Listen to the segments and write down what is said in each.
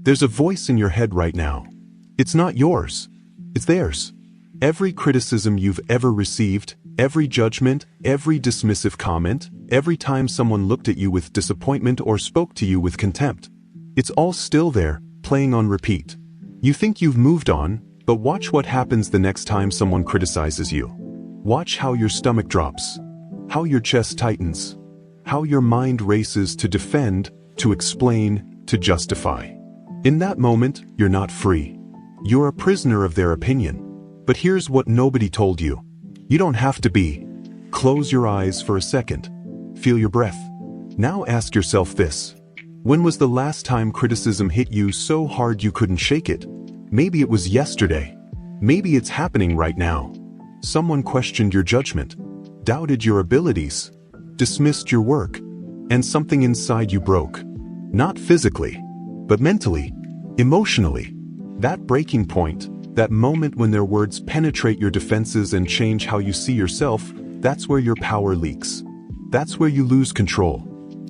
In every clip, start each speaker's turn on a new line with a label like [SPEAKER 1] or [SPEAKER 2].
[SPEAKER 1] There's a voice in your head right now. It's not yours. It's theirs. Every criticism you've ever received, every judgment, every dismissive comment, every time someone looked at you with disappointment or spoke to you with contempt. It's all still there, playing on repeat. You think you've moved on, but watch what happens the next time someone criticizes you. Watch how your stomach drops, how your chest tightens, how your mind races to defend, to explain, to justify. In that moment, you're not free. You're a prisoner of their opinion. But here's what nobody told you. You don't have to be. Close your eyes for a second. Feel your breath. Now ask yourself this. When was the last time criticism hit you so hard you couldn't shake it? Maybe it was yesterday. Maybe it's happening right now. Someone questioned your judgment, doubted your abilities, dismissed your work, and something inside you broke. Not physically, but mentally, emotionally. That breaking point, that moment when their words penetrate your defenses and change how you see yourself, that's where your power leaks. That's where you lose control.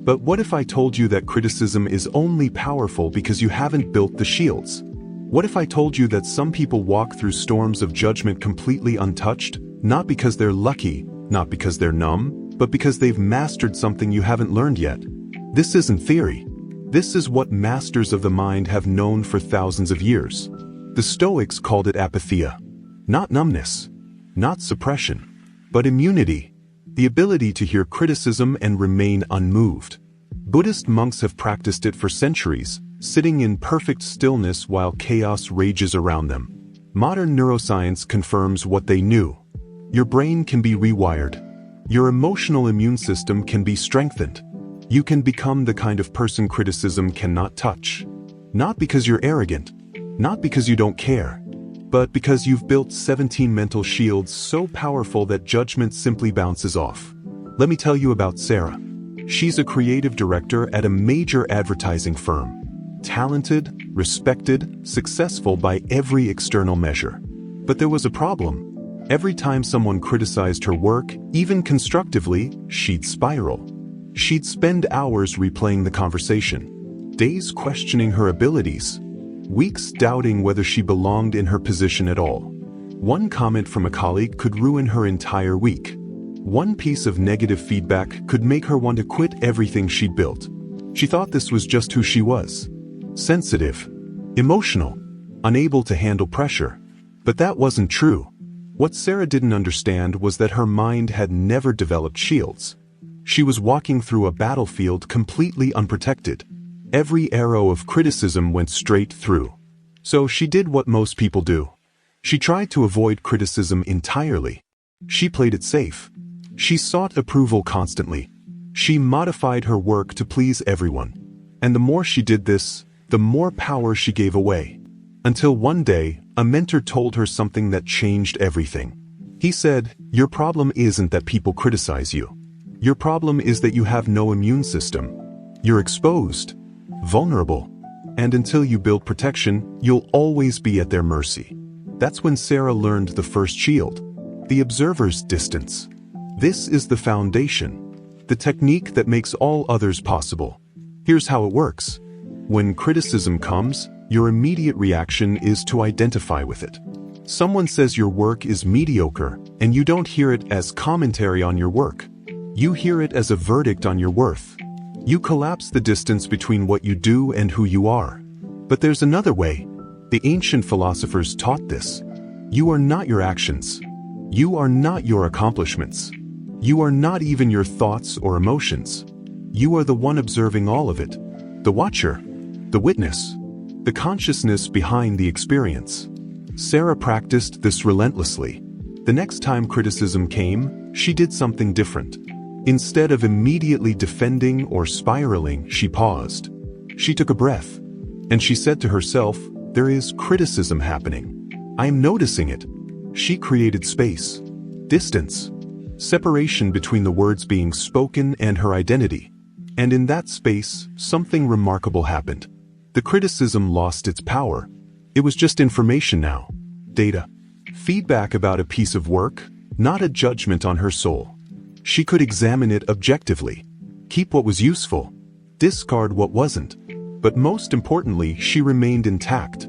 [SPEAKER 1] But what if I told you that criticism is only powerful because you haven't built the shields? What if I told you that some people walk through storms of judgment completely untouched, not because they're lucky, not because they're numb, but because they've mastered something you haven't learned yet? This isn't theory. This is what masters of the mind have known for thousands of years. The Stoics called it apatheia. Not numbness, not suppression, but immunity, the ability to hear criticism and remain unmoved. Buddhist monks have practiced it for centuries, sitting in perfect stillness while chaos rages around them. Modern neuroscience confirms what they knew. Your brain can be rewired. Your emotional immune system can be strengthened. You can become the kind of person criticism cannot touch. Not because you're arrogant, not because you don't care, but because you've built 17 mental shields so powerful that judgment simply bounces off. Let me tell you about Sarah. She's a creative director at a major advertising firm. Talented, respected, successful by every external measure. But there was a problem. Every time someone criticized her work, even constructively, she'd spiral. She'd spend hours replaying the conversation, days questioning her abilities, weeks doubting whether she belonged in her position at all. One comment from a colleague could ruin her entire week. One piece of negative feedback could make her want to quit everything she'd built. She thought this was just who she was. Sensitive, emotional, unable to handle pressure. But that wasn't true. What Sarah didn't understand was that her mind had never developed shields. She was walking through a battlefield completely unprotected. Every arrow of criticism went straight through. So she did what most people do. She tried to avoid criticism entirely. She played it safe. She sought approval constantly. She modified her work to please everyone. And the more she did this, the more power she gave away. Until one day, a mentor told her something that changed everything. He said, "Your problem isn't that people criticize you. Your problem is that you have no immune system. You're exposed, vulnerable, and until you build protection, you'll always be at their mercy." That's when Sarah learned the first shield, the observer's distance. This is the foundation, the technique that makes all others possible. Here's how it works. When criticism comes, your immediate reaction is to identify with it. Someone says your work is mediocre, and you don't hear it as commentary on your work. You hear it as a verdict on your worth. You collapse the distance between what you do and who you are. But there's another way. The ancient philosophers taught this. You are not your actions. You are not your accomplishments. You are not even your thoughts or emotions. You are the one observing all of it. The watcher, the witness, the consciousness behind the experience. Sarah practiced this relentlessly. The next time criticism came, she did something different. Instead of immediately defending or spiraling, she paused. She took a breath, and she said to herself, "There is criticism happening. I am noticing it." She created space, distance, separation between the words being spoken and her identity. And in that space, something remarkable happened. The criticism lost its power. It was just information now. Data. Feedback about a piece of work, not a judgment on her soul. She could examine it objectively. Keep what was useful. Discard what wasn't. But most importantly, she remained intact,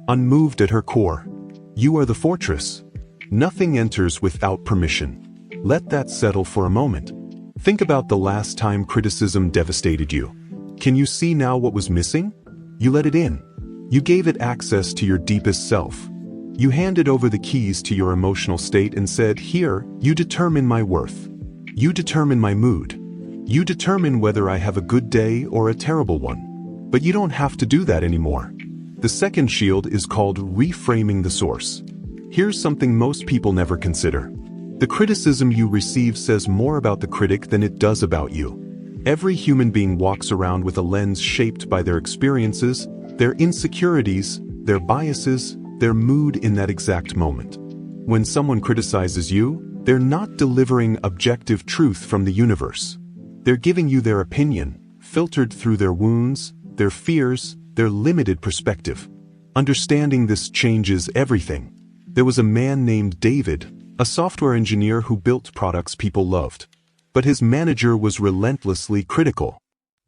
[SPEAKER 1] unmoved at her core. You are the fortress. Nothing enters without permission. Let that settle for a moment. Think about the last time criticism devastated you. Can you see now what was missing? You let it in. You gave it access to your deepest self. You handed over the keys to your emotional state and said, "Here, you determine my worth. You determine my mood. You determine whether I have a good day or a terrible one." But you don't have to do that anymore. The second shield is called reframing the source. Here's something most people never consider. The criticism you receive says more about the critic than it does about you. Every human being walks around with a lens shaped by their experiences, their insecurities, their biases, their mood in that exact moment. When someone criticizes you, they're not delivering objective truth from the universe. They're giving you their opinion, filtered through their wounds, their fears, their limited perspective. Understanding this changes everything. There was a man named David, a software engineer who built products people loved. But his manager was relentlessly critical.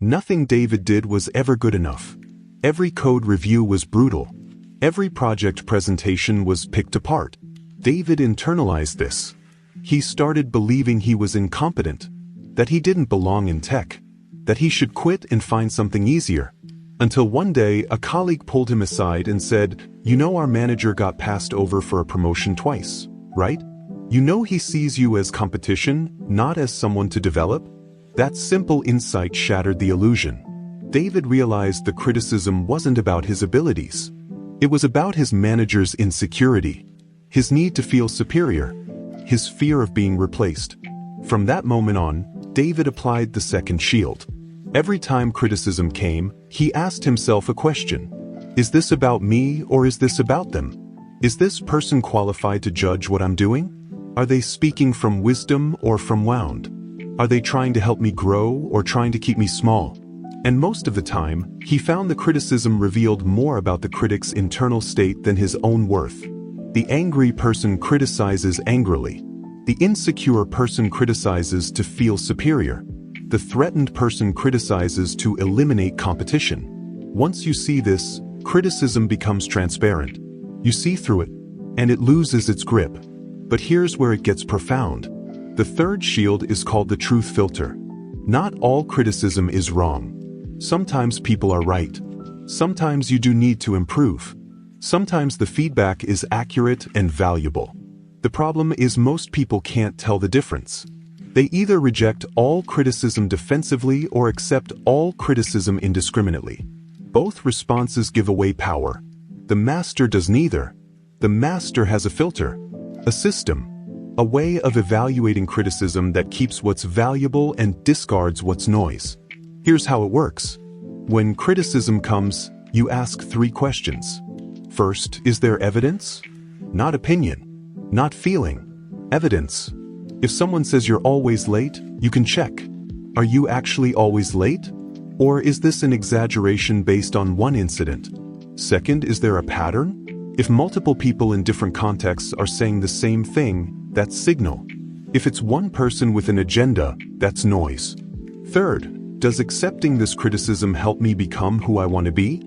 [SPEAKER 1] Nothing David did was ever good enough. Every code review was brutal. Every project presentation was picked apart. David internalized this. He started believing he was incompetent, that he didn't belong in tech, that he should quit and find something easier. Until one day, a colleague pulled him aside and said, "You know our manager got passed over for a promotion twice, right? You know he sees you as competition, not as someone to develop?" That simple insight shattered the illusion. David realized the criticism wasn't about his abilities. It was about his manager's insecurity, his need to feel superior, his fear of being replaced. From that moment on, David applied the second shield. Every time criticism came, he asked himself a question. Is this about me or is this about them? Is this person qualified to judge what I'm doing? Are they speaking from wisdom or from wound? Are they trying to help me grow or trying to keep me small? And most of the time, he found the criticism revealed more about the critic's internal state than his own worth. The angry person criticizes angrily. The insecure person criticizes to feel superior. The threatened person criticizes to eliminate competition. Once you see this, criticism becomes transparent. You see through it, and it loses its grip. But here's where it gets profound. The third shield is called the truth filter. Not all criticism is wrong. Sometimes people are right. Sometimes you do need to improve. Sometimes the feedback is accurate and valuable. The problem is most people can't tell the difference. They either reject all criticism defensively or accept all criticism indiscriminately. Both responses give away power. The master does neither. The master has a filter, a system, a way of evaluating criticism that keeps what's valuable and discards what's noise. Here's how it works. When criticism comes, you ask 3 questions. First, is there evidence? Not opinion. Not feeling. Evidence. If someone says you're always late, you can check. Are you actually always late? Or is this an exaggeration based on one incident? Second, is there a pattern? If multiple people in different contexts are saying the same thing, that's signal. If it's one person with an agenda, that's noise. Third, does accepting this criticism help me become who I want to be?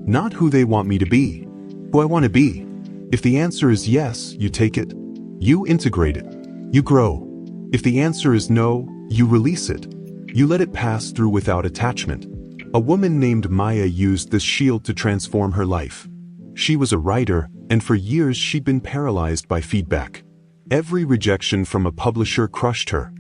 [SPEAKER 1] Not who they want me to be. Who I want to be. If the answer is yes, you take it. You integrate it. You grow. If the answer is no, you release it. You let it pass through without attachment. A woman named Maya used this shield to transform her life. She was a writer, and for years she'd been paralyzed by feedback. Every rejection from a publisher crushed her.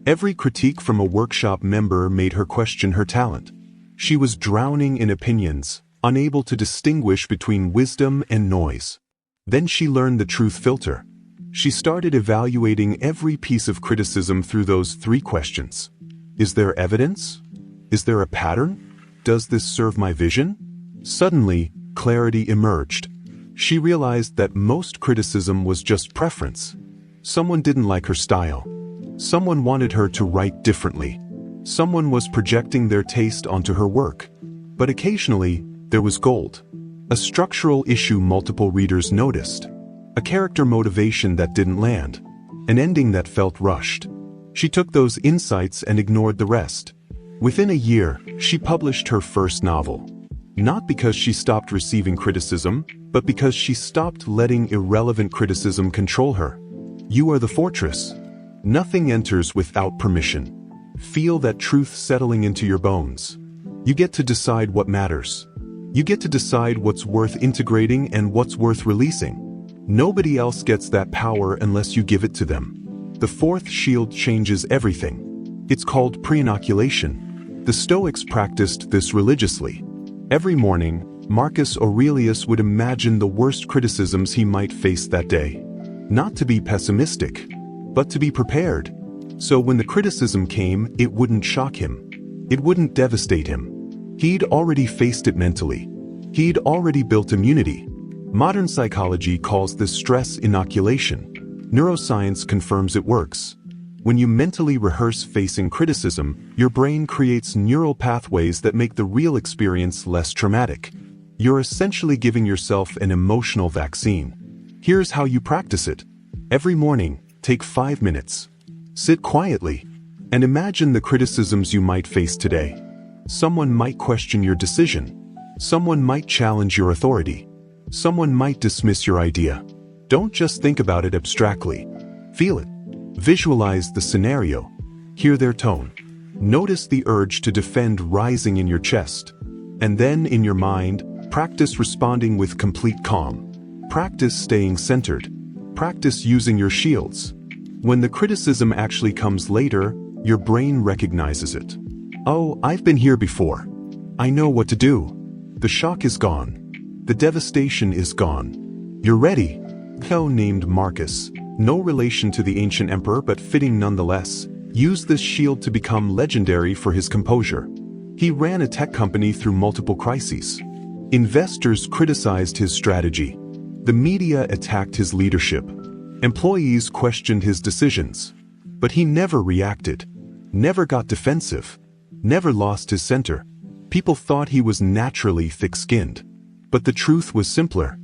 [SPEAKER 1] Every critique from a workshop member made her question her talent. She was drowning in opinions, unable to distinguish between wisdom and noise. Then she learned the truth filter. She started evaluating every piece of criticism through those 3 questions. Is there evidence? Is there a pattern? Does this serve my vision? Suddenly, clarity emerged. She realized that most criticism was just preference. Someone didn't like her style. Someone wanted her to write differently. Someone was projecting their taste onto her work. But occasionally, there was gold. A structural issue multiple readers noticed. A character motivation that didn't land. An ending that felt rushed. She took those insights and ignored the rest. Within a year, she published her first novel. Not because she stopped receiving criticism, but because she stopped letting irrelevant criticism control her. You are the fortress. Nothing enters without permission. Feel that truth settling into your bones. You get to decide what matters. You get to decide what's worth integrating and what's worth releasing. Nobody else gets that power unless you give it to them. The fourth shield changes everything. It's called pre-inoculation. The Stoics practiced this religiously. Every morning, Marcus Aurelius would imagine the worst criticisms he might face that day. Not to be pessimistic, but to be prepared. So when the criticism came, it wouldn't shock him. It wouldn't devastate him. He'd already faced it mentally. He'd already built immunity. Modern psychology calls this stress inoculation. Neuroscience confirms it works. When you mentally rehearse facing criticism, your brain creates neural pathways that make the real experience less traumatic. You're essentially giving yourself an emotional vaccine. Here's how you practice it. Every morning, take 5 minutes. Sit quietly and imagine the criticisms you might face today. Someone might question your decision. Someone might challenge your authority. Someone might dismiss your idea. Don't just think about it abstractly. Feel it. Visualize the scenario. Hear their tone. Notice the urge to defend rising in your chest. And then, in your mind, practice responding with complete calm. Practice staying centered. Practice using your shields. When the criticism actually comes later, your brain recognizes it. Oh, I've been here before. I know what to do. The shock is gone. The devastation is gone. You're ready. Named Marcus, no relation to the ancient emperor but fitting nonetheless, used this shield to become legendary for his composure. He ran a tech company through multiple crises. Investors criticized his strategy. The media attacked his leadership. Employees questioned his decisions. But he never reacted, never got defensive, never lost his center. People thought he was naturally thick-skinned. But the truth was simpler.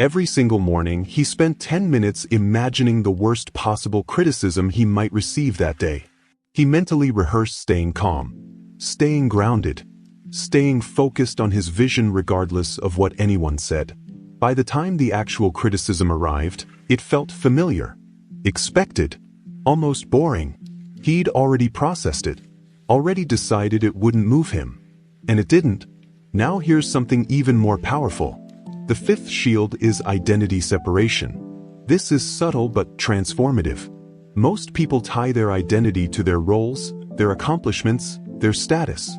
[SPEAKER 1] Every single morning, he spent 10 minutes imagining the worst possible criticism he might receive that day. He mentally rehearsed staying calm, staying grounded, staying focused on his vision regardless of what anyone said. By the time the actual criticism arrived, it felt familiar, expected, almost boring. He'd already processed it, already decided it wouldn't move him. And it didn't. Now here's something even more powerful. The fifth shield is identity separation. This is subtle but transformative. Most people tie their identity to their roles, their accomplishments, their status.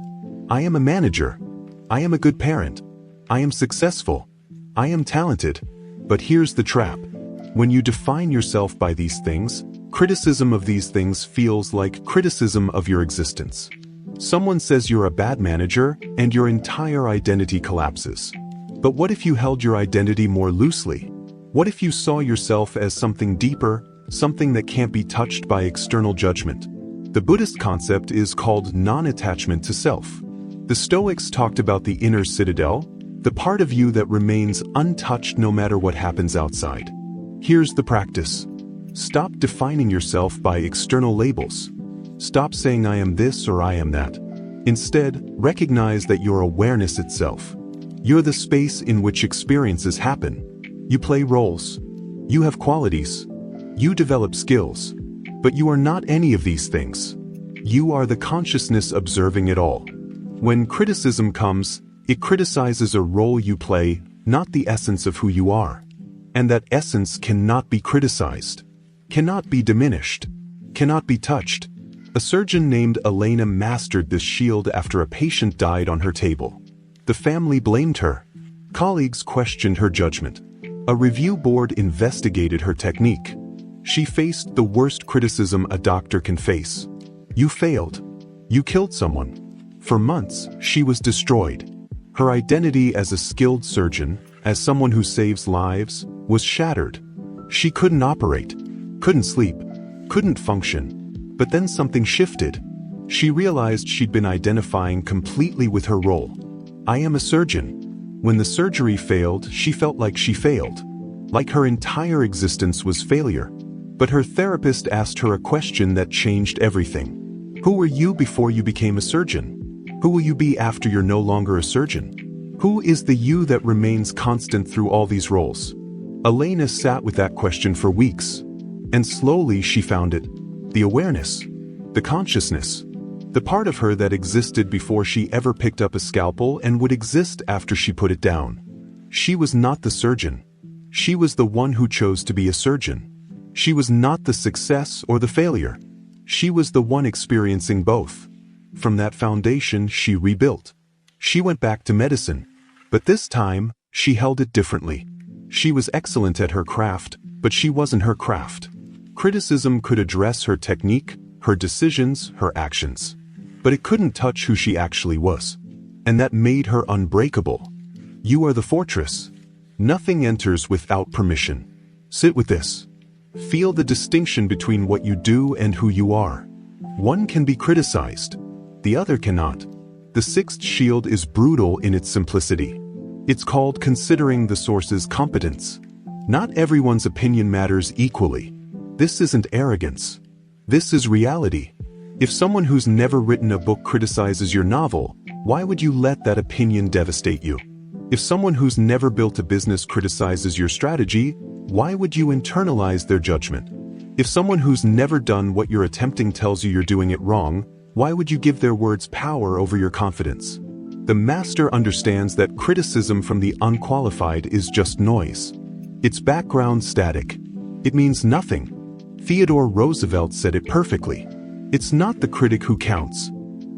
[SPEAKER 1] I am a manager. I am a good parent. I am successful. I am talented. But here's the trap. When you define yourself by these things, criticism of these things feels like criticism of your existence. Someone says you're a bad manager, and your entire identity collapses. But what if you held your identity more loosely? What if you saw yourself as something deeper, something that can't be touched by external judgment? The Buddhist concept is called non-attachment to self. The Stoics talked about the inner citadel, the part of you that remains untouched no matter what happens outside. Here's the practice. Stop defining yourself by external labels. Stop saying I am this or I am that. Instead, recognize that your awareness itself. You're the space in which experiences happen. You play roles. You have qualities. You develop skills. But you are not any of these things. You are the consciousness observing it all. When criticism comes, it criticizes a role you play, not the essence of who you are. And that essence cannot be criticized, cannot be diminished, cannot be touched. A surgeon named Elena mastered this shield after a patient died on her table. The family blamed her. Colleagues questioned her judgment. A review board investigated her technique. She faced the worst criticism a doctor can face. You failed. You killed someone. For months, she was destroyed. Her identity as a skilled surgeon, as someone who saves lives, was shattered. She couldn't operate, couldn't sleep, couldn't function. But then something shifted. She realized she'd been identifying completely with her role. I am a surgeon. When the surgery failed, she felt like she failed. Like her entire existence was failure. But her therapist asked her a question that changed everything. Who were you before you became a surgeon? Who will you be after you're no longer a surgeon? Who is the you that remains constant through all these roles? Elena sat with that question for weeks, and slowly she found it. The awareness, the consciousness, the part of her that existed before she ever picked up a scalpel and would exist after she put it down. She was not the surgeon. She was the one who chose to be a surgeon. She was not the success or the failure. She was the one experiencing both. From that foundation, she rebuilt. She went back to medicine, but this time, she held it differently. She was excellent at her craft, but she wasn't her craft. Criticism could address her technique, her decisions, her actions, but it couldn't touch who she actually was. And that made her unbreakable. You are the fortress. Nothing enters without permission. Sit with this. Feel the distinction between what you do and who you are. One can be criticized. The other cannot. The sixth shield is brutal in its simplicity. It's called considering the source's competence. Not everyone's opinion matters equally. This isn't arrogance. This is reality. If someone who's never written a book criticizes your novel, why would you let that opinion devastate you? If someone who's never built a business criticizes your strategy, why would you internalize their judgment? If someone who's never done what you're attempting tells you you're doing it wrong, why would you give their words power over your confidence? The master understands that criticism from the unqualified is just noise. It's background static. It means nothing. Theodore Roosevelt said it perfectly. It's not the critic who counts.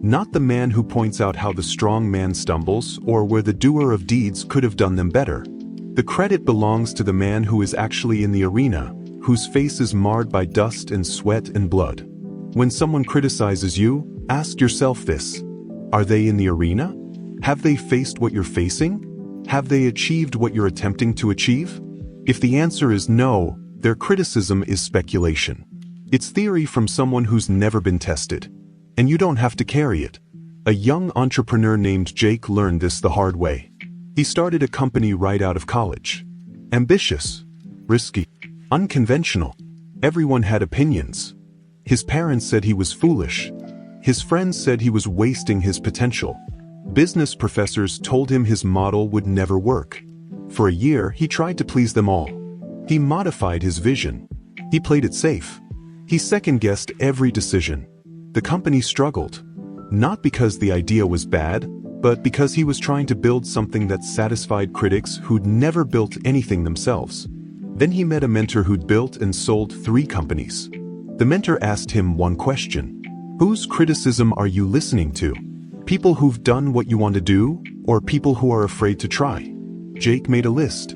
[SPEAKER 1] Not the man who points out how the strong man stumbles or where the doer of deeds could have done them better. The credit belongs to the man who is actually in the arena, whose face is marred by dust and sweat and blood. When someone criticizes you, ask yourself this. Are they in the arena? Have they faced what you're facing? Have they achieved what you're attempting to achieve? If the answer is no, their criticism is speculation. It's theory from someone who's never been tested. And you don't have to carry it. A young entrepreneur named Jake learned this the hard way. He started a company right out of college. Ambitious, risky, unconventional. Everyone had opinions. His parents said he was foolish. His friends said he was wasting his potential. Business professors told him his model would never work. For a year, he tried to please them all. He modified his vision. He played it safe. He second-guessed every decision. The company struggled, not because the idea was bad, but because he was trying to build something that satisfied critics who'd never built anything themselves. Then he met a mentor who'd built and sold 3 companies. The mentor asked him one question. Whose criticism are you listening to? People who've done what you want to do, or people who are afraid to try? Jake made a list.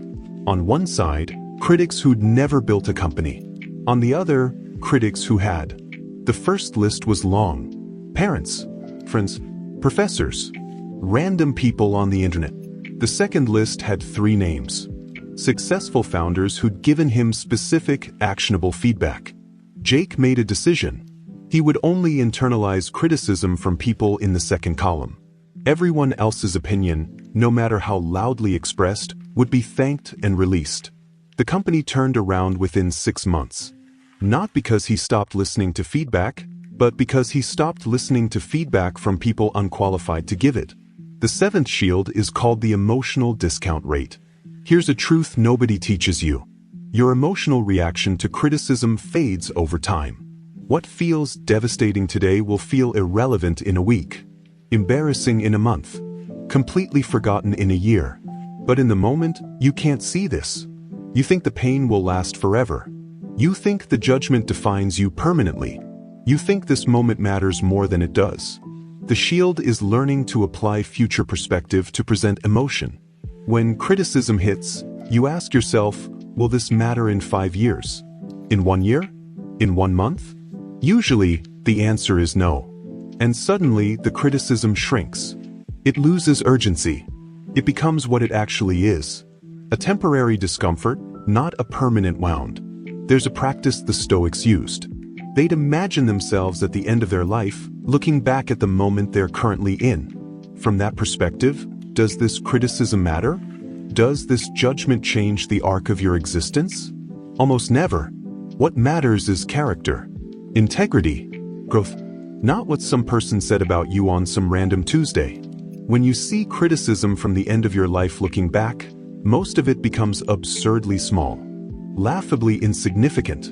[SPEAKER 1] On one side, critics who'd never built a company. On the other, critics who had. The first list was long. Parents, friends, professors, random people on the internet. The second list had 3 names. Successful founders who'd given him specific, actionable feedback. Jake made a decision. He would only internalize criticism from people in the second column. Everyone else's opinion, no matter how loudly expressed, would be thanked and released. The company turned around within 6 months. Not because he stopped listening to feedback, but because he stopped listening to feedback from people unqualified to give it. The 7th shield is called the emotional discount rate. Here's a truth nobody teaches you. Your emotional reaction to criticism fades over time. What feels devastating today will feel irrelevant in a week, embarrassing in a month, completely forgotten in a year. But in the moment, you can't see this. You think the pain will last forever. You think the judgment defines you permanently. You think this moment matters more than it does. The shield is learning to apply future perspective to present emotion. When criticism hits, you ask yourself, will this matter in 5 years? In 1 year? In 1 month? Usually, the answer is no. And suddenly, the criticism shrinks. It loses urgency. It becomes what it actually is. A temporary discomfort, not a permanent wound. There's a practice the Stoics used. They'd imagine themselves at the end of their life, looking back at the moment they're currently in. From that perspective, does this criticism matter? Does this judgment change the arc of your existence? Almost never. What matters is character, integrity, growth. Not what some person said about you on some random Tuesday. When you see criticism from the end of your life looking back, most of it becomes absurdly small, laughably insignificant.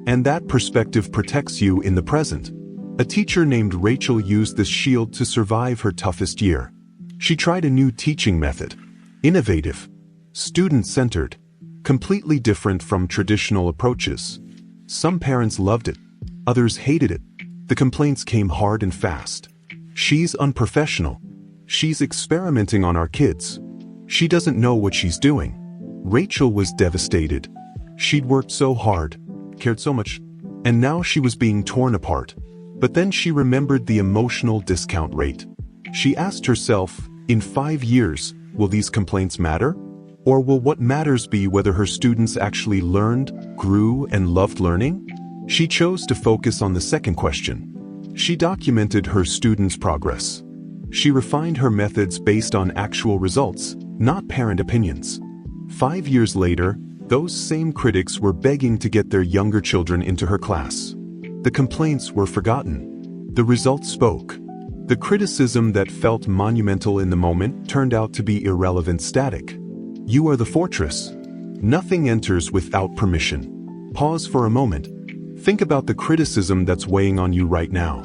[SPEAKER 1] And that perspective protects you in the present. A teacher named Rachel used this shield to survive her toughest year. She tried a new teaching method. Innovative, student-centered, completely different from traditional approaches. Some parents loved it, others hated it. The complaints came hard and fast. She's unprofessional. She's experimenting on our kids. She doesn't know what she's doing. Rachel was devastated. She'd worked so hard, cared so much, and now she was being torn apart. But then she remembered the emotional discount rate. She asked herself, in 5 years, will these complaints matter? Or will what matters be whether her students actually learned, grew, and loved learning? She chose to focus on the second question. She documented her students' progress. She refined her methods based on actual results, not parent opinions. 5 years later, those same critics were begging to get their younger children into her class. The complaints were forgotten. The results spoke. The criticism that felt monumental in the moment turned out to be irrelevant static. You are the fortress. Nothing enters without permission. Pause for a moment. Think about the criticism that's weighing on you right now.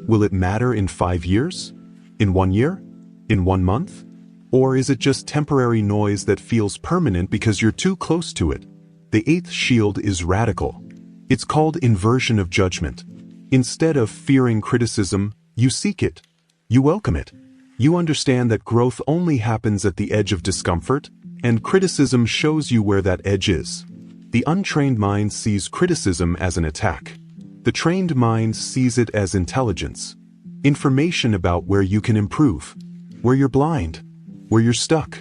[SPEAKER 1] Will it matter in 5 years? In 1 year? In 1 month? Or is it just temporary noise that feels permanent because you're too close to it? The eighth shield is radical. It's called inversion of judgment. Instead of fearing criticism, you seek it. You welcome it. You understand that growth only happens at the edge of discomfort, and criticism shows you where that edge is. The untrained mind sees criticism as an attack. The trained mind sees it as intelligence. Information about where you can improve, where you're blind, where you're stuck.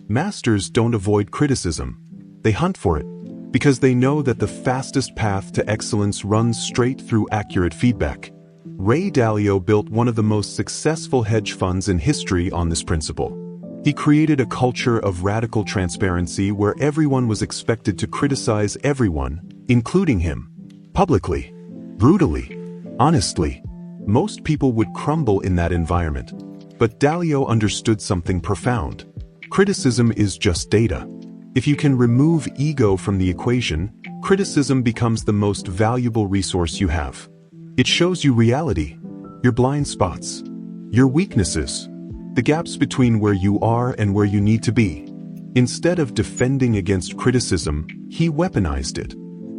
[SPEAKER 1] Masters don't avoid criticism. They hunt for it, because they know that the fastest path to excellence runs straight through accurate feedback. Ray Dalio built one of the most successful hedge funds in history on this principle. He created a culture of radical transparency where everyone was expected to criticize everyone, including him, publicly, brutally, honestly. Most people would crumble in that environment. But Dalio understood something profound. Criticism is just data. If you can remove ego from the equation, criticism becomes the most valuable resource you have. It shows you reality, your blind spots, your weaknesses, the gaps between where you are and where you need to be. Instead of defending against criticism, he weaponized it.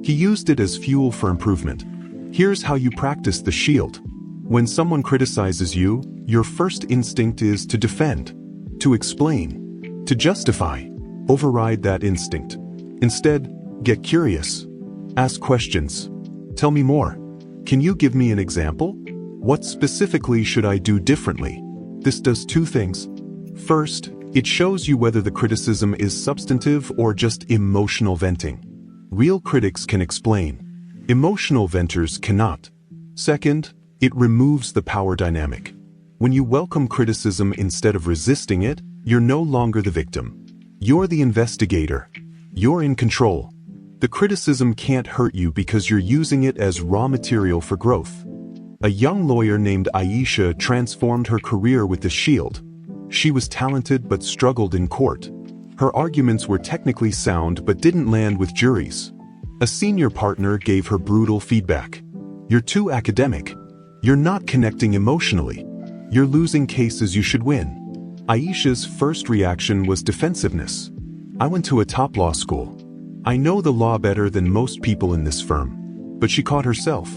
[SPEAKER 1] He used it as fuel for improvement. Here's how you practice the shield. When someone criticizes you, your first instinct is to defend, to explain, to justify. Override that instinct. Instead, get curious. Ask questions. Tell me more. Can you give me an example? What specifically should I do differently? This does 2 things. First, it shows you whether the criticism is substantive or just emotional venting. Real critics can explain. Emotional venters cannot. Second, it removes the power dynamic. When you welcome criticism instead of resisting it, you're no longer the victim. You're the investigator. You're in control. The criticism can't hurt you because you're using it as raw material for growth. A young lawyer named Aisha transformed her career with the shield. She was talented but struggled in court. Her arguments were technically sound but didn't land with juries. A senior partner gave her brutal feedback. You're too academic. You're not connecting emotionally. You're losing cases you should win. Aisha's first reaction was defensiveness. I went to a top law school. I know the law better than most people in this firm. But she caught herself.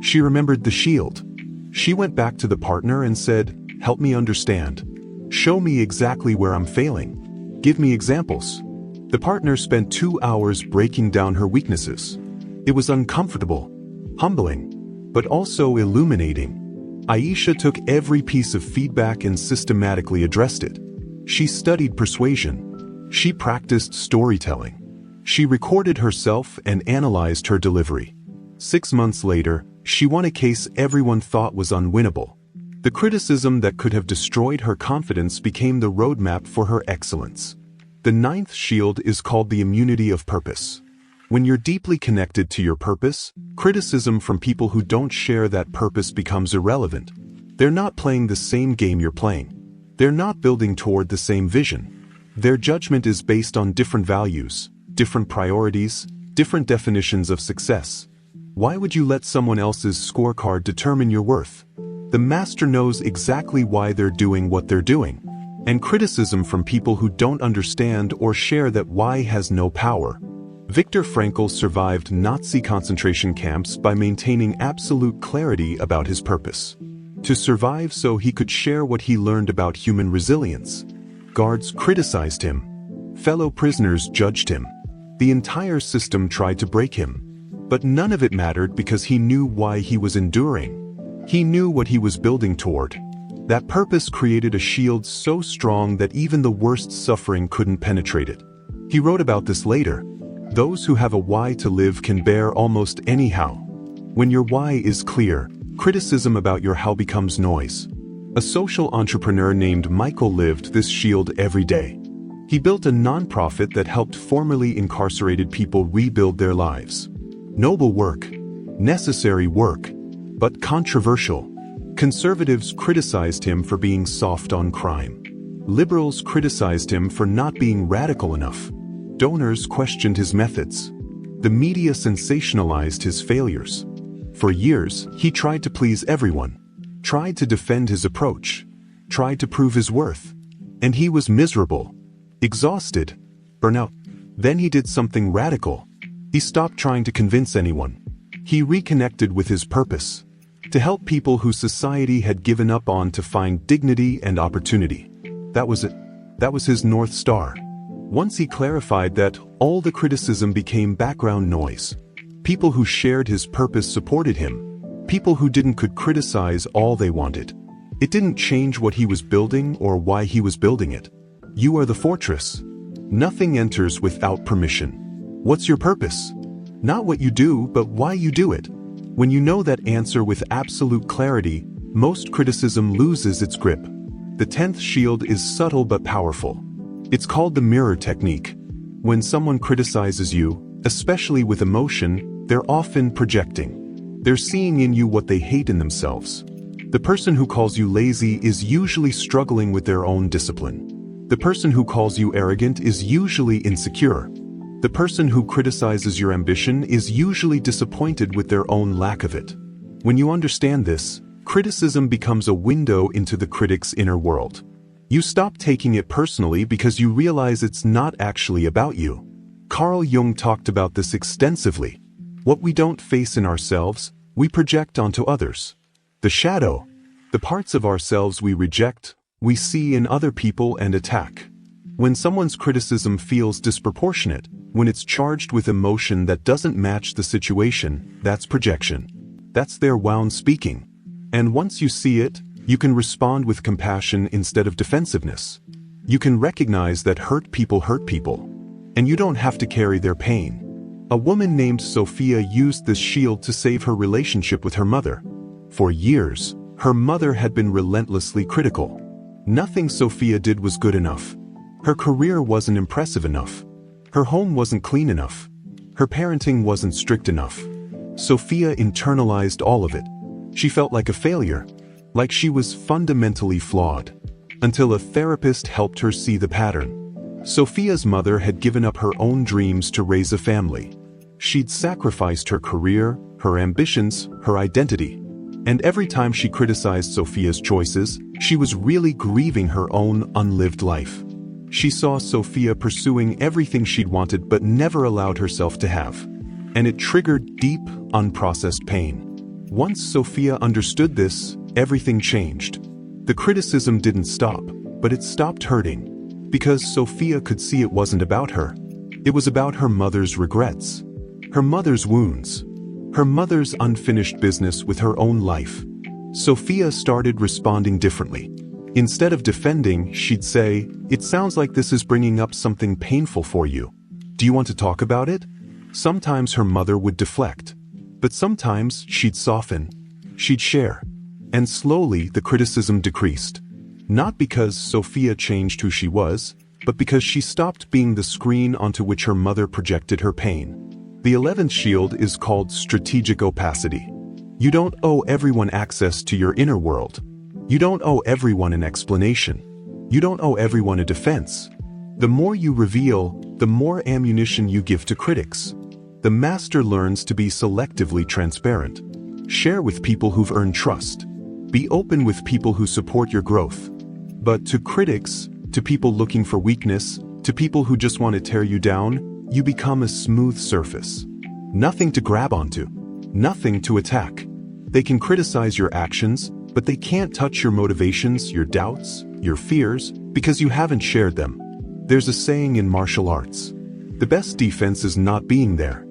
[SPEAKER 1] She remembered the shield. She went back to the partner and said, "Help me understand. Show me exactly where I'm failing. Give me examples." The partner spent 2 hours breaking down her weaknesses. It was uncomfortable, humbling, but also illuminating. Aisha took every piece of feedback and systematically addressed it. She studied persuasion. She practiced storytelling. She recorded herself and analyzed her delivery. 6 months later, she won a case everyone thought was unwinnable. The criticism that could have destroyed her confidence became the roadmap for her excellence. The 9th shield is called the immunity of purpose. When you're deeply connected to your purpose, criticism from people who don't share that purpose becomes irrelevant. They're not playing the same game you're playing. They're not building toward the same vision. Their judgment is based on different values, different priorities, different definitions of success. Why would you let someone else's scorecard determine your worth? The master knows exactly why they're doing what they're doing. And criticism from people who don't understand or share that why has no power. Viktor Frankl survived Nazi concentration camps by maintaining absolute clarity about his purpose. To survive so he could share what he learned about human resilience. Guards criticized him. Fellow prisoners judged him. The entire system tried to break him. But none of it mattered because he knew why he was enduring. He knew what he was building toward. That purpose created a shield so strong that even the worst suffering couldn't penetrate it. He wrote about this later. Those who have a why to live can bear almost any how. When your why is clear, criticism about your how becomes noise. A social entrepreneur named Michael lived this shield every day. He built a nonprofit that helped formerly incarcerated people rebuild their lives. Noble work, necessary work, but controversial. Conservatives criticized him for being soft on crime. Liberals criticized him for not being radical enough. Donors questioned his methods. The media sensationalized his failures. For years, he tried to please everyone, tried to defend his approach, tried to prove his worth. And he was miserable, exhausted, burnout. Then he did something radical. He stopped trying to convince anyone. He reconnected with his purpose, to help people who society had given up on to find dignity and opportunity. That was it. That was his North Star. Once he clarified that, all the criticism became background noise. People who shared his purpose supported him. People who didn't could criticize all they wanted. It didn't change what he was building or why he was building it. You are the fortress. Nothing enters without permission. What's your purpose? Not what you do, but why you do it. When you know that answer with absolute clarity, most criticism loses its grip. The 10th shield is subtle but powerful. It's called the mirror technique. When someone criticizes you, especially with emotion, they're often projecting. They're seeing in you what they hate in themselves. The person who calls you lazy is usually struggling with their own discipline. The person who calls you arrogant is usually insecure. The person who criticizes your ambition is usually disappointed with their own lack of it. When you understand this, criticism becomes a window into the critic's inner world. You stop taking it personally because you realize it's not actually about you. Carl Jung talked about this extensively. What we don't face in ourselves, we project onto others. The shadow, the parts of ourselves we reject, we see in other people and attack. When someone's criticism feels disproportionate, when it's charged with emotion that doesn't match the situation, that's projection. That's their wound speaking. And once you see it, you can respond with compassion instead of defensiveness. You can recognize that hurt people, and you don't have to carry their pain. A woman named Sophia used this shield to save her relationship with her mother. For years, her mother had been relentlessly critical. Nothing Sophia did was good enough. Her career wasn't impressive enough. Her home wasn't clean enough. Her parenting wasn't strict enough. Sophia internalized all of it. She felt like a failure, like she was fundamentally flawed, until a therapist helped her see the pattern. Sophia's mother had given up her own dreams to raise a family. She'd sacrificed her career, her ambitions, her identity. And every time she criticized Sophia's choices, she was really grieving her own unlived life. She saw Sophia pursuing everything she'd wanted but never allowed herself to have. And it triggered deep, unprocessed pain. Once Sophia understood this, everything changed. The criticism didn't stop, but it stopped hurting. Because Sophia could see it wasn't about her. It was about her mother's regrets. Her mother's wounds. Her mother's unfinished business with her own life. Sophia started responding differently. Instead of defending, she'd say, "It sounds like this is bringing up something painful for you. Do you want to talk about it?" Sometimes her mother would deflect. But sometimes she'd soften. She'd share. And slowly the criticism decreased. Not because Sophia changed who she was, but because she stopped being the screen onto which her mother projected her pain. The 11th shield is called strategic opacity. You don't owe everyone access to your inner world. You don't owe everyone an explanation. You don't owe everyone a defense. The more you reveal, the more ammunition you give to critics. The master learns to be selectively transparent. Share with people who've earned trust. Be open with people who support your growth. But to critics, to people looking for weakness, to people who just want to tear you down, you become a smooth surface. Nothing to grab onto. Nothing to attack. They can criticize your actions, but they can't touch your motivations, your doubts, your fears, because you haven't shared them. There's a saying in martial arts. The best defense is not being there.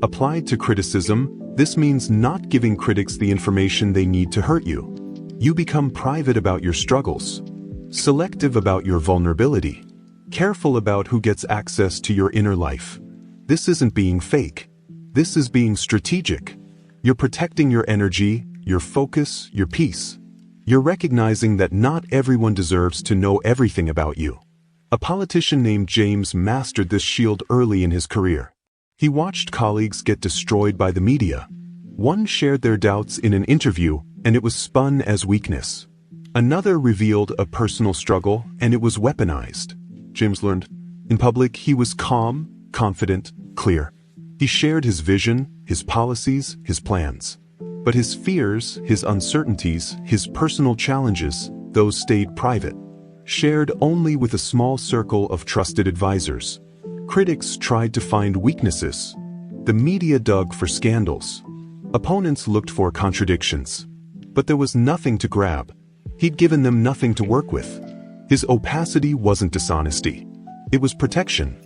[SPEAKER 1] Applied to criticism, this means not giving critics the information they need to hurt you. You become private about your struggles, selective about your vulnerability, careful about who gets access to your inner life. This isn't being fake. This is being strategic. You're protecting your energy, your focus, your peace. You're recognizing that not everyone deserves to know everything about you. A politician named James mastered this shield early in his career. He watched colleagues get destroyed by the media. One shared their doubts in an interview, and it was spun as weakness. Another revealed a personal struggle, and it was weaponized. James learned. In public, he was calm, confident, clear. He shared his vision, his policies, his plans. But his fears, his uncertainties, his personal challenges, those stayed private. Shared only with a small circle of trusted advisors. Critics tried to find weaknesses. The media dug for scandals. Opponents looked for contradictions. But there was nothing to grab. He'd given them nothing to work with. His opacity wasn't dishonesty. It was protection.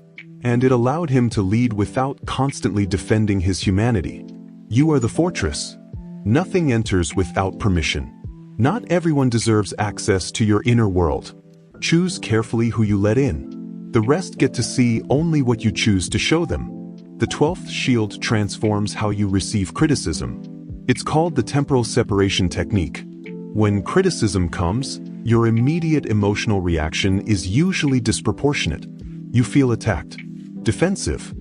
[SPEAKER 1] And it allowed him to lead without constantly defending his humanity. You are the fortress. Nothing enters without permission. Not everyone deserves access to your inner world. Choose carefully who you let in. The rest get to see only what you choose to show them. The 12th shield transforms how you receive criticism. It's called the temporal separation technique. When criticism comes, your immediate emotional reaction is usually disproportionate. You feel attacked, defensive,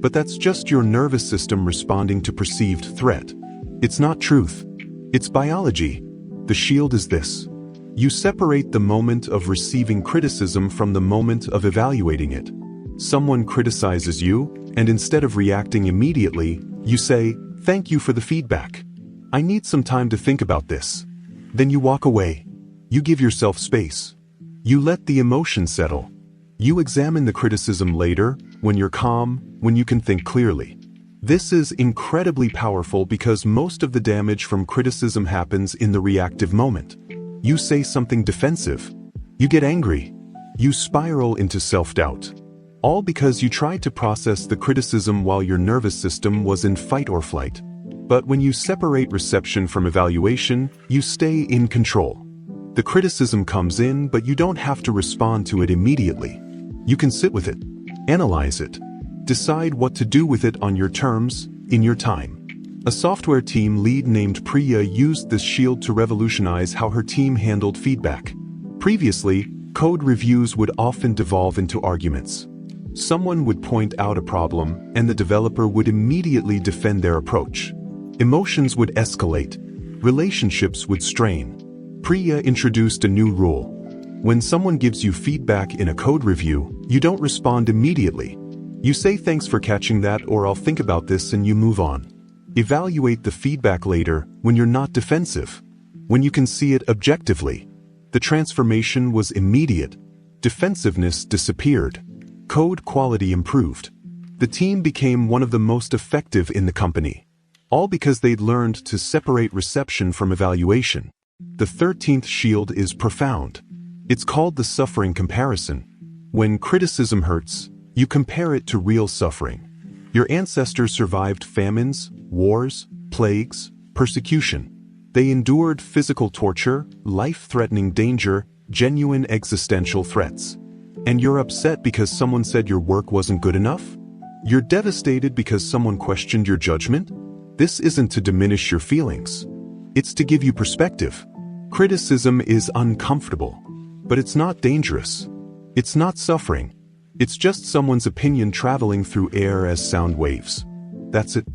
[SPEAKER 1] but that's just your nervous system responding to perceived threat. It's not truth. It's biology. The shield is this. You separate the moment of receiving criticism from the moment of evaluating it. Someone criticizes you, and instead of reacting immediately, you say, "Thank you for the feedback. I need some time to think about this." Then you walk away. You give yourself space. You let the emotion settle. You examine the criticism later, when you're calm, when you can think clearly. This is incredibly powerful because most of the damage from criticism happens in the reactive moment. You say something defensive. You get angry. You spiral into self-doubt. All because you tried to process the criticism while your nervous system was in fight or flight. But when you separate reception from evaluation, you stay in control. The criticism comes in, but you don't have to respond to it immediately. You can sit with it, analyze it, decide what to do with it on your terms, in your time. A software team lead named Priya used this shield to revolutionize how her team handled feedback. Previously, code reviews would often devolve into arguments. Someone would point out a problem, and the developer would immediately defend their approach. Emotions would escalate. Relationships would strain. Priya introduced a new rule. When someone gives you feedback in a code review, you don't respond immediately. You say thanks for catching that, or I'll think about this, and you move on. Evaluate the feedback later when you're not defensive, when you can see it objectively. The transformation was immediate. Defensiveness disappeared. Code quality improved. The team became one of the most effective in the company. All because they'd learned to separate reception from evaluation. The 13th shield is profound. It's called the suffering comparison. When criticism hurts, you compare it to real suffering. Your ancestors survived famines, wars, plagues, persecution. They endured physical torture, life-threatening danger, genuine existential threats. And you're upset because someone said your work wasn't good enough? You're devastated because someone questioned your judgment? This isn't to diminish your feelings. It's to give you perspective. Criticism is uncomfortable, but it's not dangerous. It's not suffering. It's just someone's opinion traveling through air as sound waves. That's it.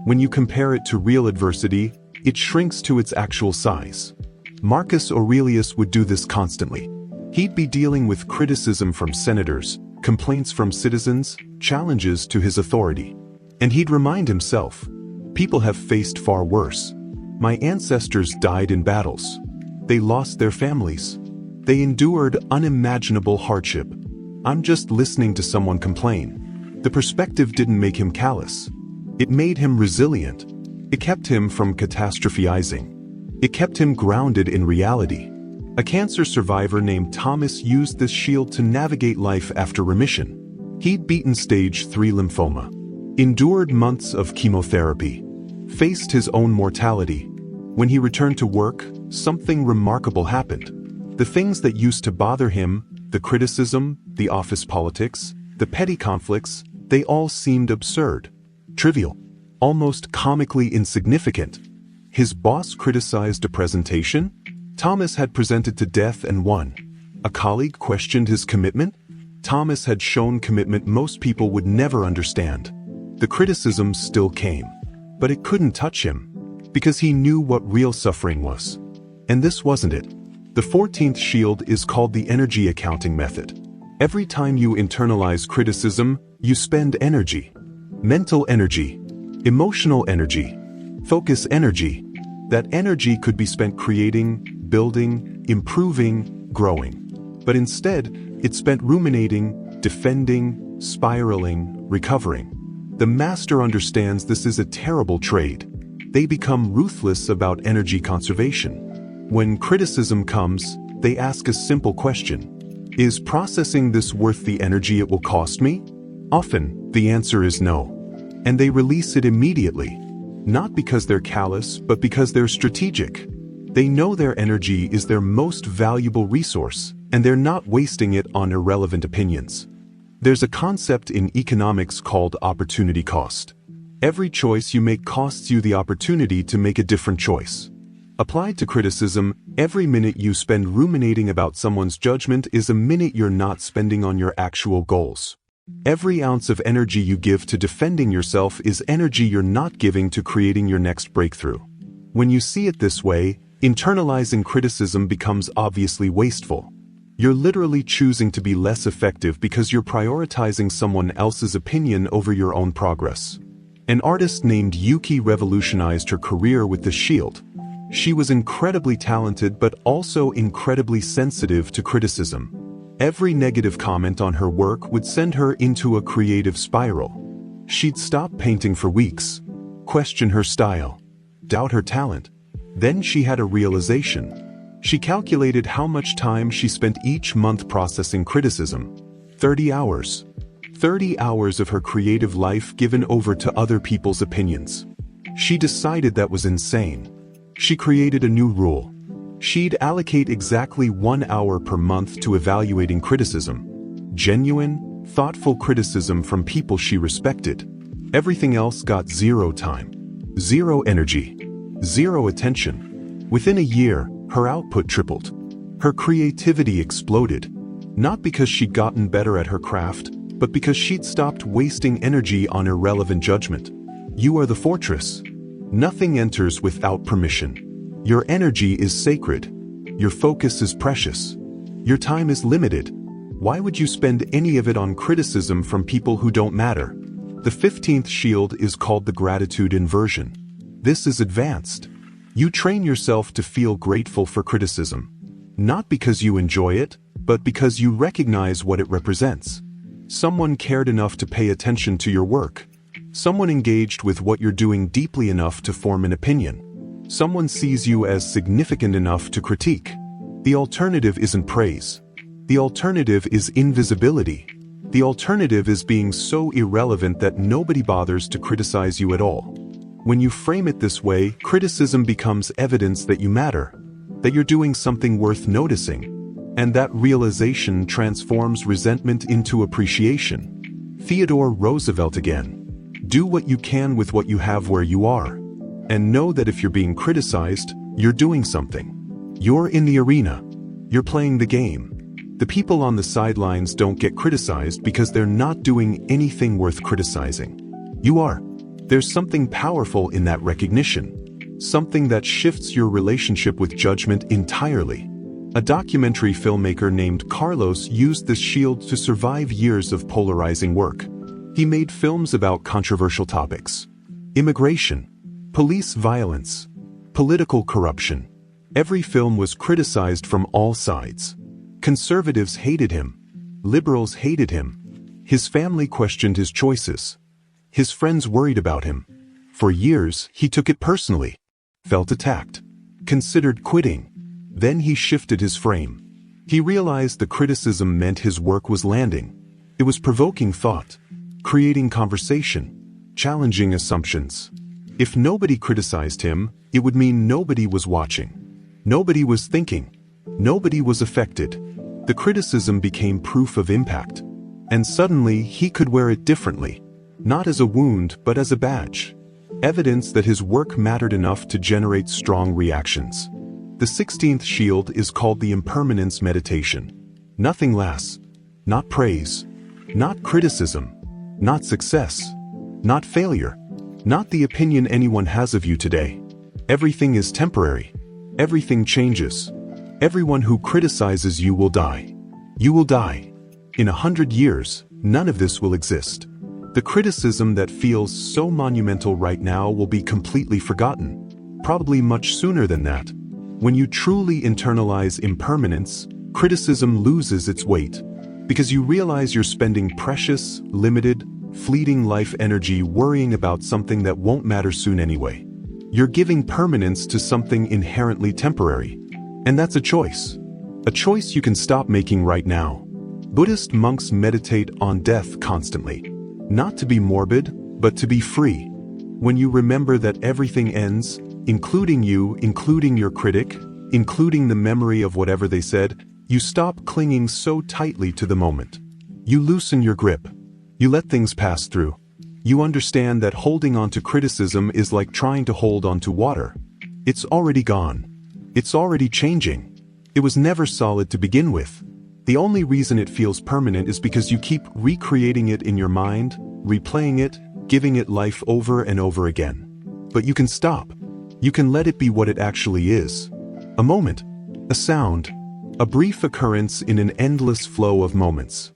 [SPEAKER 1] When you compare it to real adversity, it shrinks to its actual size. Marcus Aurelius would do this constantly. He'd be dealing with criticism from senators, complaints from citizens, challenges to his authority. And he'd remind himself, people have faced far worse. My ancestors died in battles. They lost their families. They endured unimaginable hardship. I'm just listening to someone complain. The perspective didn't make him callous. It made him resilient. It kept him from catastrophizing. It kept him grounded in reality. A cancer survivor named Thomas used this shield to navigate life after remission. He'd beaten stage 3 lymphoma, endured months of chemotherapy, faced his own mortality. When he returned to work, something remarkable happened. The things that used to bother him, the criticism, the office politics, the petty conflicts, they all seemed absurd, trivial, almost comically insignificant. His boss criticized a presentation Thomas had presented to death and won. A colleague questioned his commitment. Thomas had shown commitment most people would never understand. The criticism still came, but it couldn't touch him, because he knew what real suffering was. And this wasn't it. The 14th shield is called the energy accounting method. Every time you internalize criticism, you spend energy. Mental energy, emotional energy, focus energy. That energy could be spent creating, building, improving, growing. But instead, it's spent ruminating, defending, spiraling, recovering. The master understands this is a terrible trade. They become ruthless about energy conservation. When criticism comes, they ask a simple question. Is processing this worth the energy it will cost me? Often, the answer is no. And they release it immediately. Not because they're callous, but because they're strategic. They know their energy is their most valuable resource, and they're not wasting it on irrelevant opinions. There's a concept in economics called opportunity cost. Every choice you make costs you the opportunity to make a different choice. Applied to criticism, every minute you spend ruminating about someone's judgment is a minute you're not spending on your actual goals. Every ounce of energy you give to defending yourself is energy you're not giving to creating your next breakthrough. When you see it this way, internalizing criticism becomes obviously wasteful. You're literally choosing to be less effective because you're prioritizing someone else's opinion over your own progress. An artist named Yuki revolutionized her career with the shield. She was incredibly talented but also incredibly sensitive to criticism. Every negative comment on her work would send her into a creative spiral. She'd stop painting for weeks, question her style, doubt her talent. Then she had a realization. She calculated how much time she spent each month processing criticism. 30 hours. 30 hours of her creative life given over to other people's opinions. She decided that was insane. She created a new rule. She'd allocate exactly 1 hour per month to evaluating criticism. Genuine, thoughtful criticism from people she respected. Everything else got zero time. Zero energy. Zero attention. Within a year, her output tripled. Her creativity exploded. Not because she'd gotten better at her craft, but because she'd stopped wasting energy on irrelevant judgment. You are the fortress. Nothing enters without permission. Your energy is sacred. Your focus is precious. Your time is limited. Why would you spend any of it on criticism from people who don't matter? The 15th shield is called the gratitude inversion. This is advanced. You train yourself to feel grateful for criticism. Not because you enjoy it, but because you recognize what it represents. Someone cared enough to pay attention to your work. Someone engaged with what you're doing deeply enough to form an opinion. Someone sees you as significant enough to critique. The alternative isn't praise. The alternative is invisibility. The alternative is being so irrelevant that nobody bothers to criticize you at all. When you frame it this way, criticism becomes evidence that you matter, that you're doing something worth noticing, and that realization transforms resentment into appreciation. Theodore Roosevelt again. Do what you can with what you have where you are. And know that if you're being criticized, you're doing something. You're in the arena. You're playing the game. The people on the sidelines don't get criticized because they're not doing anything worth criticizing. You are. There's something powerful in that recognition. Something that shifts your relationship with judgment entirely. A documentary filmmaker named Carlos used this shield to survive years of polarizing work. He made films about controversial topics: immigration, police violence, political corruption. Every film was criticized from all sides. Conservatives hated him. Liberals hated him. His family questioned his choices. His friends worried about him. For years, he took it personally, felt attacked, considered quitting. Then he shifted his frame. He realized the criticism meant his work was landing. It was provoking thought, creating conversation, challenging assumptions. If nobody criticized him, it would mean nobody was watching. Nobody was thinking. Nobody was affected. The criticism became proof of impact. And suddenly he could wear it differently. Not as a wound, but as a badge. Evidence that his work mattered enough to generate strong reactions. The 16th shield is called the Impermanence meditation. Nothing lasts. Not praise. Not criticism. Not success. Not failure. Not the opinion anyone has of you today. Everything is temporary. Everything changes. Everyone who criticizes you will die. You will die. In 100 years, none of this will exist. The criticism that feels so monumental right now will be completely forgotten. Probably much sooner than that. When you truly internalize impermanence, criticism loses its weight. Because you realize you're spending precious, limited, fleeting life energy worrying about something that won't matter soon anyway. You're giving permanence to something inherently temporary. And that's a choice. A choice you can stop making right now. Buddhist monks meditate on death constantly. Not to be morbid, but to be free. When you remember that everything ends, including you, including your critic, including the memory of whatever they said, you stop clinging so tightly to the moment. You loosen your grip. You let things pass through. You understand that holding on to criticism is like trying to hold on to water. It's already gone. It's already changing. It was never solid to begin with. The only reason it feels permanent is because you keep recreating it in your mind, replaying it, giving it life over and over again. But you can stop. You can let it be what it actually is. A moment, a sound, a brief occurrence in an endless flow of moments.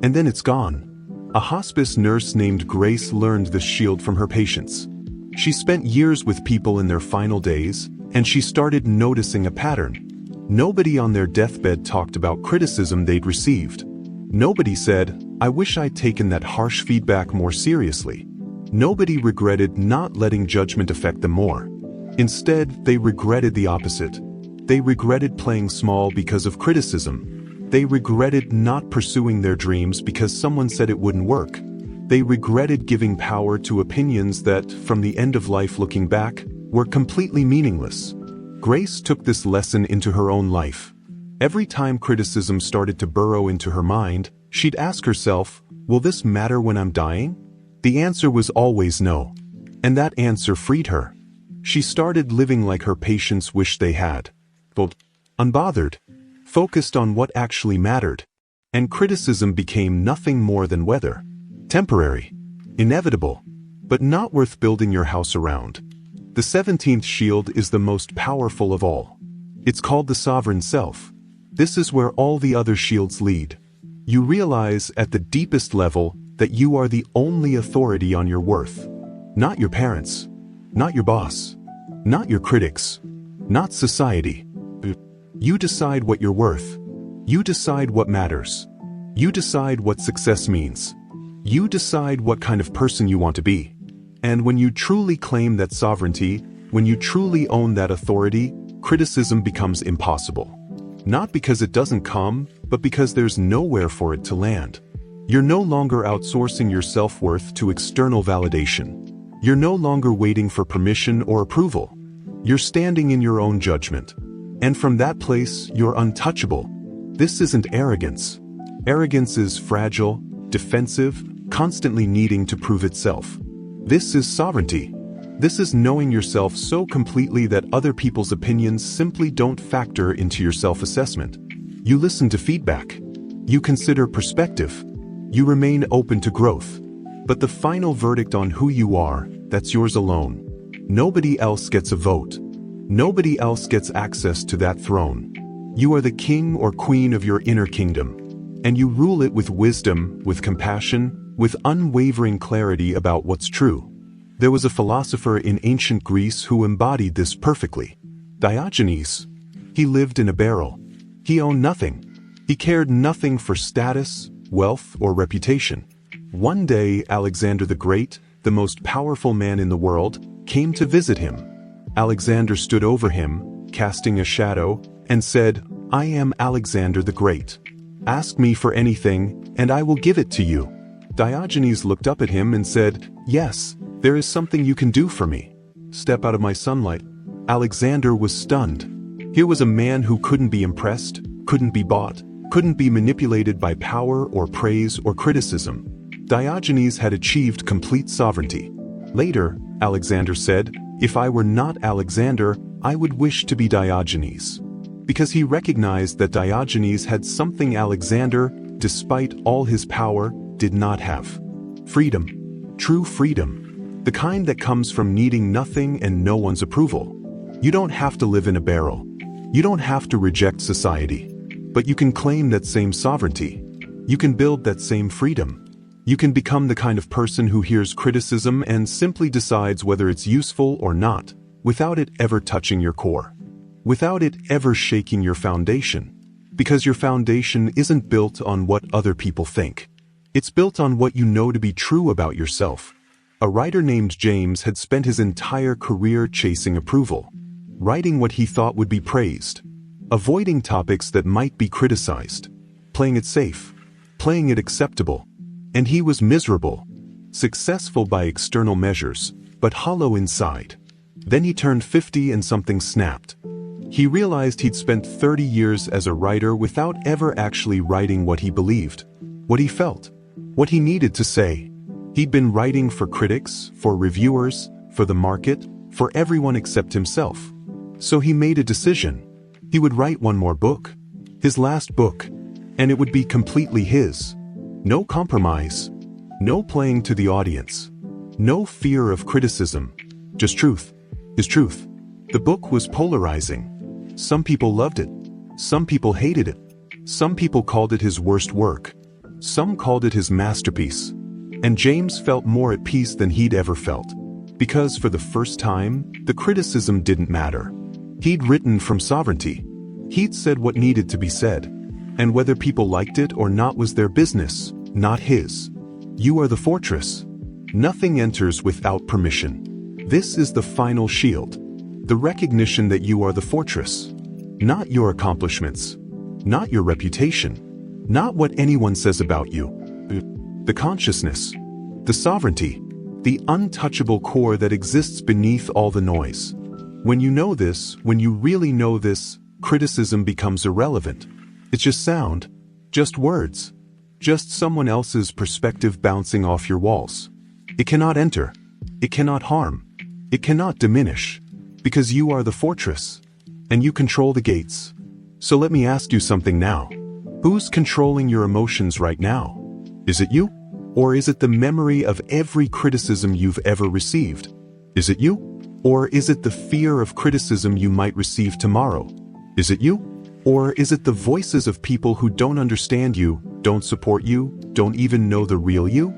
[SPEAKER 1] And then it's gone. A hospice nurse named Grace learned this shield from her patients. She spent years with people in their final days, and she started noticing a pattern. Nobody on their deathbed talked about criticism they'd received. Nobody said, "I wish I'd taken that harsh feedback more seriously." Nobody regretted not letting judgment affect them more. Instead, they regretted the opposite. They regretted playing small because of criticism. They regretted not pursuing their dreams because someone said it wouldn't work. They regretted giving power to opinions that, from the end of life looking back, were completely meaningless. Grace took this lesson into her own life. Every time criticism started to burrow into her mind, she'd ask herself, "Will this matter when I'm dying?" The answer was always no. And that answer freed her. She started living like her patients wished they had. Unbothered. Focused on what actually mattered. And criticism became nothing more than weather. Temporary. Inevitable. But not worth building your house around. The 17th shield is the most powerful of all. It's called the sovereign self. This is where all the other shields lead. You realize at the deepest level that you are the only authority on your worth. Not your parents. Not your boss. Not your critics. Not society. You decide what you're worth. You decide what matters. You decide what success means. You decide what kind of person you want to be. And when you truly claim that sovereignty, when you truly own that authority, criticism becomes impossible. Not because it doesn't come, but because there's nowhere for it to land. You're no longer outsourcing your self-worth to external validation. You're no longer waiting for permission or approval. You're standing in your own judgment. And from that place, you're untouchable. This isn't arrogance. Arrogance is fragile, defensive, constantly needing to prove itself. This is sovereignty. This is knowing yourself so completely that other people's opinions simply don't factor into your self-assessment. You listen to feedback. You consider perspective. You remain open to growth. But the final verdict on who you are, that's yours alone. Nobody else gets a vote. Nobody else gets access to that throne. You are the king or queen of your inner kingdom. And you rule it with wisdom, with compassion, with unwavering clarity about what's true. There was a philosopher in ancient Greece who embodied this perfectly. Diogenes. He lived in a barrel. He owned nothing. He cared nothing for status, wealth, or reputation. One day, Alexander the Great, the most powerful man in the world, came to visit him. Alexander stood over him, casting a shadow, and said, "I am Alexander the Great. Ask me for anything, and I will give it to you." Diogenes looked up at him and said, "Yes, there is something you can do for me. Step out of my sunlight." Alexander was stunned. Here was a man who couldn't be impressed, couldn't be bought, couldn't be manipulated by power or praise or criticism. Diogenes had achieved complete sovereignty. Later, Alexander said, "If I were not Alexander, I would wish to be Diogenes." Because he recognized that Diogenes had something Alexander, despite all his power, did not have. Freedom. True freedom. The kind that comes from needing nothing and no one's approval. You don't have to live in a barrel. You don't have to reject society. But you can claim that same sovereignty. You can build that same freedom. You can become the kind of person who hears criticism and simply decides whether it's useful or not, without it ever touching your core. Without it ever shaking your foundation. Because your foundation isn't built on what other people think. It's built on what you know to be true about yourself. A writer named James had spent his entire career chasing approval, writing what he thought would be praised, avoiding topics that might be criticized, playing it safe, playing it acceptable. And he was miserable, successful by external measures, but hollow inside. Then he turned 50 and something snapped. He realized he'd spent 30 years as a writer without ever actually writing what he believed, what he felt, what he needed to say. He'd been writing for critics, for reviewers, for the market, for everyone except himself. So he made a decision. He would write one more book, his last book, and it would be completely his. No compromise, no playing to the audience, no fear of criticism, just truth, his truth. The book was polarizing. Some people loved it, some people hated it, some people called it his worst work, some called it his masterpiece. And James felt more at peace than he'd ever felt, because for the first time, the criticism didn't matter. He'd written from sovereignty. He'd said what needed to be said. And whether people liked it or not was their business, not his. You are the fortress. Nothing enters without permission. This is the final shield. The recognition that you are the fortress. Not your accomplishments. Not your reputation. Not what anyone says about you. The consciousness. The sovereignty. The untouchable core that exists beneath all the noise. When you know this, when you really know this, criticism becomes irrelevant. It's just sound, just words, just someone else's perspective bouncing off your walls. It cannot enter, it cannot harm, it cannot diminish, because you are the fortress, and you control the gates. So let me ask you something now. Who's controlling your emotions right now? Is it you? Or is it the memory of every criticism you've ever received? Is it you? Or is it the fear of criticism you might receive tomorrow? Is it you? Or is it the voices of people who don't understand you, don't support you, don't even know the real you?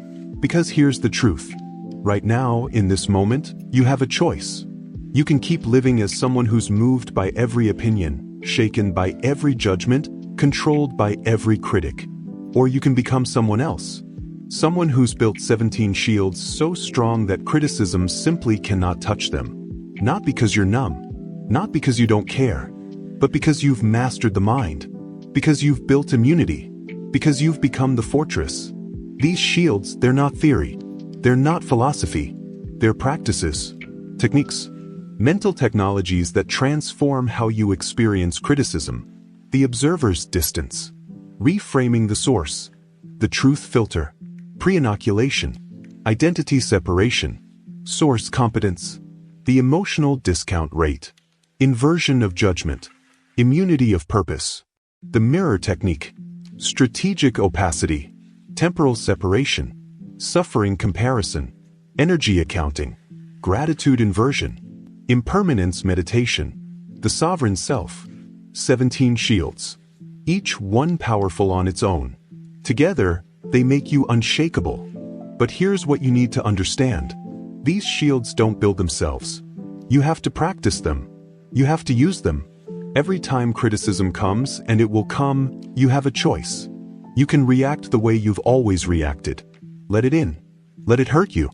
[SPEAKER 1] Because here's the truth. Right now, in this moment, you have a choice. You can keep living as someone who's moved by every opinion, shaken by every judgment, controlled by every critic. Or you can become someone else. Someone who's built 17 shields so strong that criticism simply cannot touch them. Not because you're numb, not because you don't care, but because you've mastered the mind, because you've built immunity, because you've become the fortress. These shields, they're not theory, they're not philosophy, they're practices, techniques, mental technologies that transform how you experience criticism. The observer's distance, reframing the source, the truth filter, pre-inoculation, identity separation, source competence, the emotional discount rate, inversion of judgment, immunity of purpose, the mirror technique, strategic opacity, temporal separation, suffering comparison, energy accounting, gratitude inversion, impermanence meditation, the sovereign self, 17 shields, each one powerful on its own. Together, they make you unshakable. But here's what you need to understand. These shields don't build themselves. You have to practice them. You have to use them. Every time criticism comes, and it will come, you have a choice. You can react the way you've always reacted. Let it in. Let it hurt you.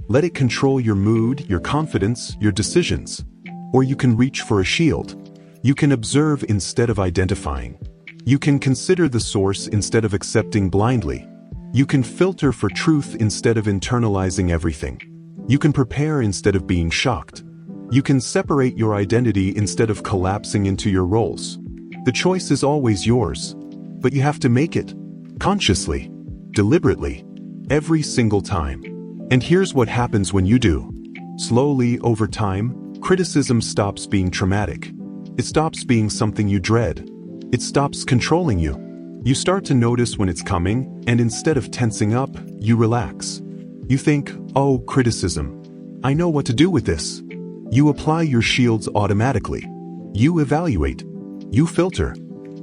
[SPEAKER 1] Let it control your mood, your confidence, your decisions. Or you can reach for a shield. You can observe instead of identifying. You can consider the source instead of accepting blindly. You can filter for truth instead of internalizing everything. You can prepare instead of being shocked. You can separate your identity instead of collapsing into your roles. The choice is always yours, but you have to make it. Consciously. Deliberately. Every single time. And here's what happens when you do. Slowly, over time, criticism stops being traumatic. It stops being something you dread. It stops controlling you. You start to notice when it's coming, and instead of tensing up, you relax. You think, oh, criticism. I know what to do with this. You apply your shields automatically. You evaluate. You filter.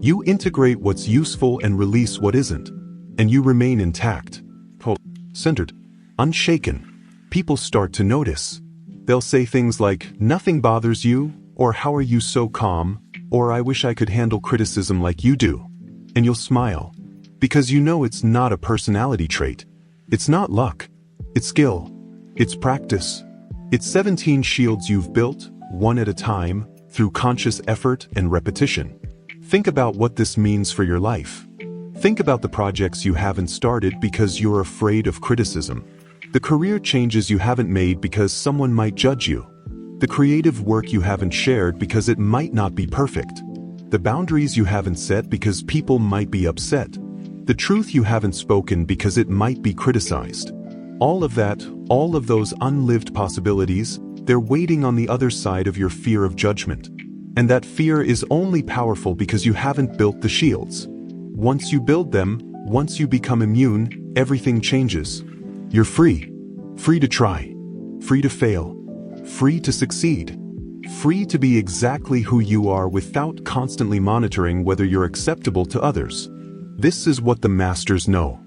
[SPEAKER 1] You integrate what's useful and release what isn't. And you remain intact. Centered. Unshaken. People start to notice. They'll say things like, nothing bothers you, or how are you so calm, or I wish I could handle criticism like you do. And you'll smile. Because you know it's not a personality trait. It's not luck. It's skill. It's practice. It's 17 shields you've built, one at a time, through conscious effort and repetition. Think about what this means for your life. Think about the projects you haven't started because you're afraid of criticism. The career changes you haven't made because someone might judge you. The creative work you haven't shared because it might not be perfect. The boundaries you haven't set because people might be upset. The truth you haven't spoken because it might be criticized. All of that, all of those unlived possibilities, they're waiting on the other side of your fear of judgment. And that fear is only powerful because you haven't built the shields. Once you build them, once you become immune, everything changes. You're free. Free to try. Free to fail. Free to succeed. Free to be exactly who you are without constantly monitoring whether you're acceptable to others. This is what the masters know.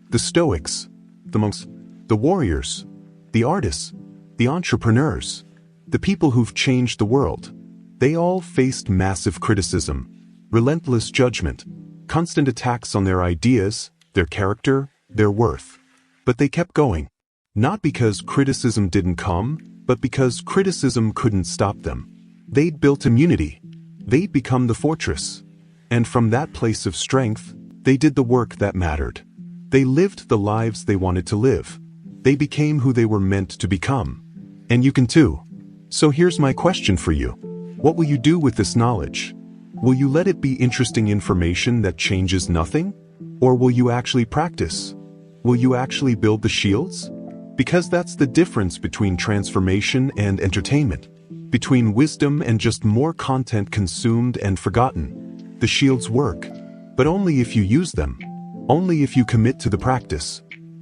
[SPEAKER 1] The Stoics, the monks, the warriors, the artists, the entrepreneurs, the people who've changed the world. They all faced massive criticism, relentless judgment, constant attacks on their ideas, their character, their worth. But they kept going. Not because criticism didn't come, but because criticism couldn't stop them. They'd built immunity. They'd become the fortress. And from that place of strength, they did the work that mattered. They lived the lives they wanted to live. They became who they were meant to become. And you can too. So here's my question for you. What will you do with this knowledge? Will you let it be interesting information that changes nothing? Or will you actually practice? Will you actually build the shields? Because that's the difference between transformation and entertainment. Between wisdom and just more content consumed and forgotten. The shields work. But only if you use them. Only if you commit to the practice.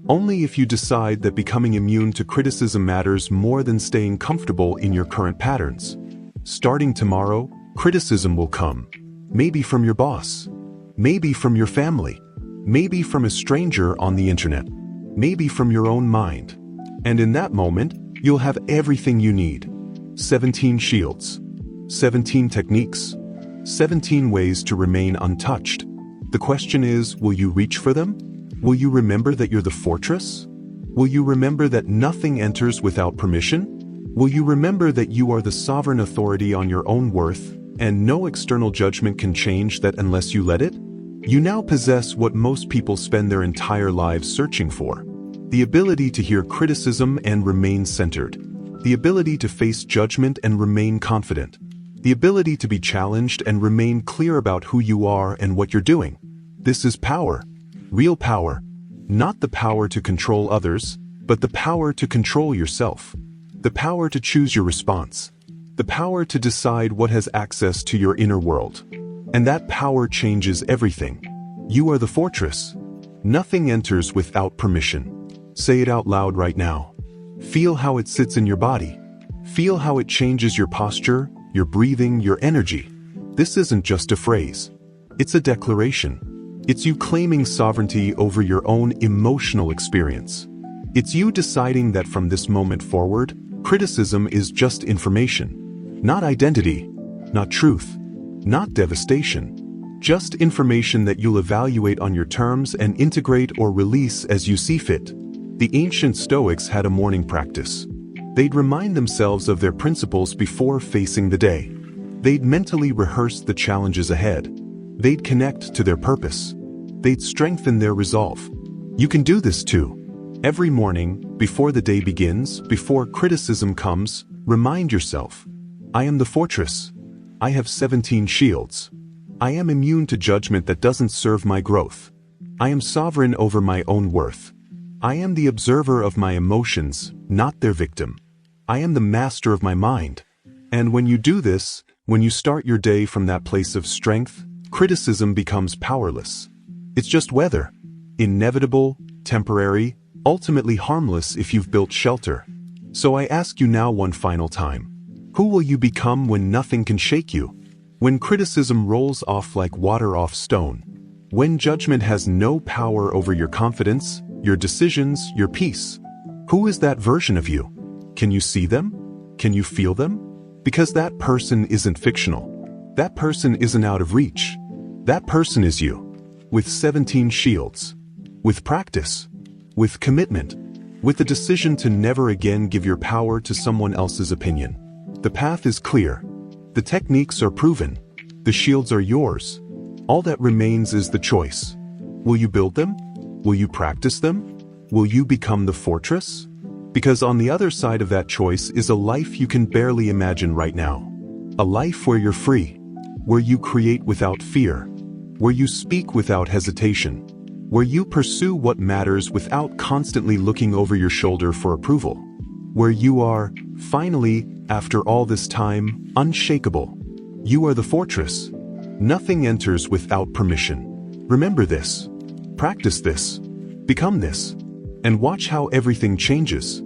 [SPEAKER 1] Only if you decide that becoming immune to criticism matters more than staying comfortable in your current patterns. Starting tomorrow, criticism will come. Maybe from your boss. Maybe from your family. Maybe from a stranger on the internet. Maybe from your own mind. And in that moment, you'll have everything you need. 17 shields. 17 techniques. 17 ways to remain untouched. The question is, will you reach for them? Will you remember that you're the fortress? Will you remember that nothing enters without permission? Will you remember that you are the sovereign authority on your own worth, and no external judgment can change that unless you let it? You now possess what most people spend their entire lives searching for. The ability to hear criticism and remain centered. The ability to face judgment and remain confident. The ability to be challenged and remain clear about who you are and what you're doing. This is power. Real power. Not the power to control others, but the power to control yourself. The power to choose your response. The power to decide what has access to your inner world. And that power changes everything. You are the fortress. Nothing enters without permission. Say it out loud right now. Feel how it sits in your body. Feel how it changes your posture, your breathing, your energy. This isn't just a phrase. It's a declaration. It's you claiming sovereignty over your own emotional experience. It's you deciding that from this moment forward, criticism is just information. Not identity, not truth, not devastation. Just information that you'll evaluate on your terms and integrate or release as you see fit. The ancient Stoics had a morning practice. They'd remind themselves of their principles before facing the day. They'd mentally rehearse the challenges ahead. They'd connect to their purpose. They'd strengthen their resolve. You can do this too. Every morning, before the day begins, before criticism comes, remind yourself, I am the fortress. I have 17 shields. I am immune to judgment that doesn't serve my growth. I am sovereign over my own worth. I am the observer of my emotions, not their victim. I am the master of my mind. And when you do this, when you start your day from that place of strength, criticism becomes powerless. It's just weather. Inevitable, temporary, ultimately harmless if you've built shelter. So I ask you now one final time. Who will you become when nothing can shake you? When criticism rolls off like water off stone? When judgment has no power over your confidence, your decisions, your peace? Who is that version of you? Can you see them? Can you feel them? Because that person isn't fictional. That person isn't out of reach. That person is you. With 17 shields. With practice. With commitment. With the decision to never again give your power to someone else's opinion. The path is clear. The techniques are proven. The shields are yours. All that remains is the choice. Will you build them? Will you practice them? Will you become the fortress? Because on the other side of that choice is a life you can barely imagine right now. A life where you're free. Where you create without fear. Where you speak without hesitation. Where you pursue what matters without constantly looking over your shoulder for approval. Where you are, finally, after all this time, unshakable. You are the fortress. Nothing enters without permission. Remember this. Practice this. Become this. And watch how everything changes.